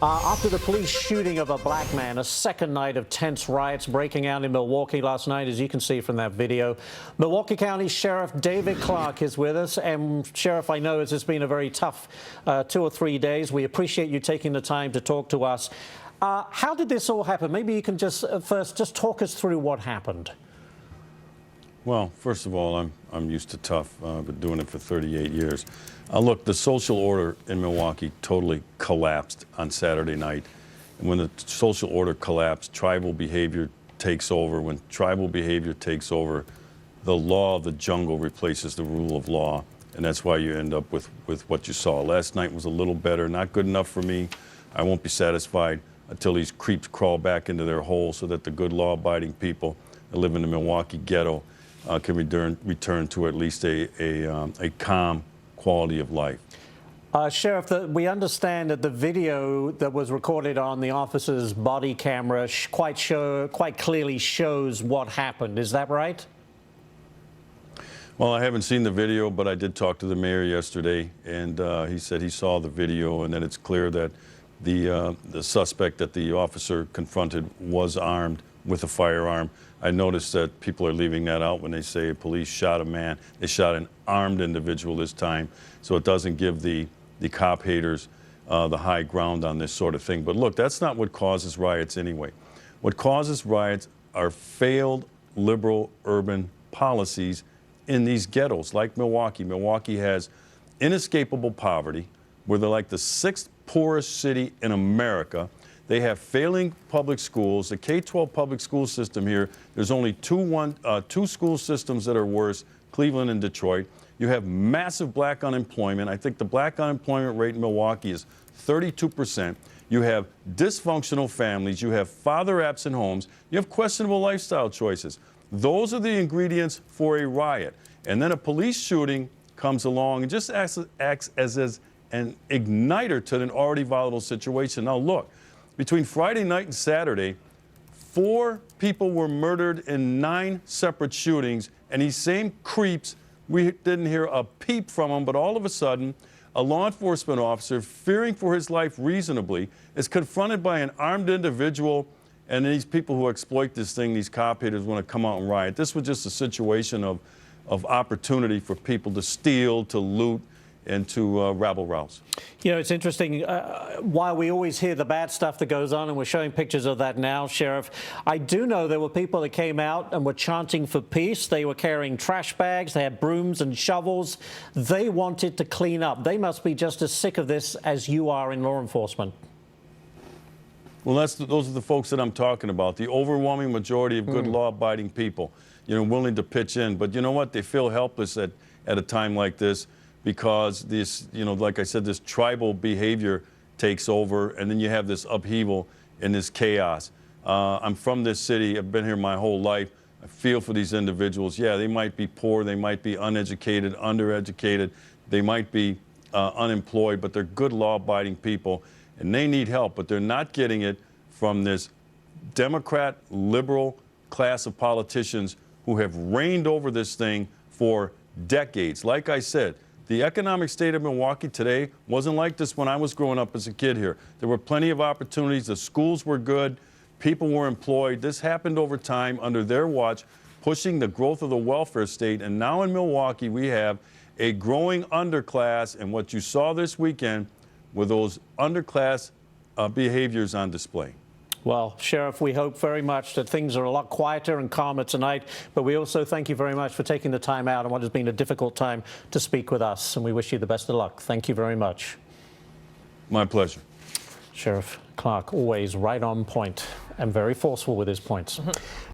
After the police shooting of a black man, a second night of tense riots breaking out in Milwaukee last night, as you can see from that video. Milwaukee County Sheriff David Clarke is with us. And Sheriff, I know it's been a very tough 2 or 3 days. We appreciate you taking the time to talk to us. How did this all happen? Maybe you can just first talk us through what happened. Well, first of all, I'm used to tough. I've been doing it for 38 years. Look, the social order in Milwaukee totally collapsed on Saturday night. And when the social order collapsed, tribal behavior takes over. When tribal behavior takes over, the law of the jungle replaces the rule of law. And that's why you end up with what you saw. Last night was a little better, not good enough for me. I won't be satisfied until these creeps crawl back into their hole so that the good law-abiding people that live in the Milwaukee ghetto can return to at least a calm quality of life. Sheriff, we understand that the video that was recorded on the officer's body camera quite clearly shows what happened. Is that right? Well, I haven't seen the video, but I did talk to the mayor yesterday, and he said he saw the video, and that it's clear that the suspect that the officer confronted was armed with a firearm. I noticed that people are leaving that out when they say police shot a man. They shot an armed individual this time, so it doesn't give the cop haters the high ground on this sort of thing. But look, that's not what causes riots anyway. What causes riots are failed liberal urban policies in these ghettos like Milwaukee. Milwaukee has inescapable poverty. We're like the 6th poorest city in America. They have failing public schools. The K-12 public school system here, there's only two school systems that are worse, Cleveland and Detroit. You have massive black unemployment. I think the black unemployment rate in Milwaukee is 32%. You have dysfunctional families. You have father-absent homes. You have questionable lifestyle choices. Those are the ingredients for a riot. And then a police shooting comes along and just acts as an igniter to an already volatile situation. Now, look. Between Friday night and Saturday, 4 people were murdered in 9 separate shootings, and these same creeps, we didn't hear a peep from them, but all of a sudden, a law enforcement officer, fearing for his life reasonably, is confronted by an armed individual, and these people who exploit this thing, these cop haters, want to come out and riot. This was just a situation of opportunity for people to steal, to loot, and to rabble-rouse. You know, it's interesting, while we always hear the bad stuff that goes on, and we're showing pictures of that now, Sheriff, I do know there were people that came out and were chanting for peace. They were carrying trash bags. They had brooms and shovels. They wanted to clean up. They must be just as sick of this as you are in law enforcement. Well, those are the folks that I'm talking about, the overwhelming majority of good law-abiding people, you know, willing to pitch in. But you know what? They feel helpless at a time like this, because this, you know, like I said, this tribal behavior takes over, and then you have this upheaval and this chaos. I'm from this city. I've been here my whole life. I feel for these individuals. Yeah, they might be poor. They might be uneducated, undereducated. They might be unemployed, but they're good law-abiding people, and they need help, but they're not getting it from this Democrat, liberal class of politicians who have reigned over this thing for decades. Like I said, the economic state of Milwaukee today wasn't like this when I was growing up as a kid here. There were plenty of opportunities. The schools were good. People were employed. This happened over time under their watch, pushing the growth of the welfare state. And now in Milwaukee, we have a growing underclass. And what you saw this weekend were those underclass behaviors on display. Well, Sheriff, we hope very much that things are a lot quieter and calmer tonight, but we also thank you very much for taking the time out on what has been a difficult time to speak with us, and we wish you the best of luck. Thank you very much. My pleasure. Sheriff Clarke, always right on point and very forceful with his points.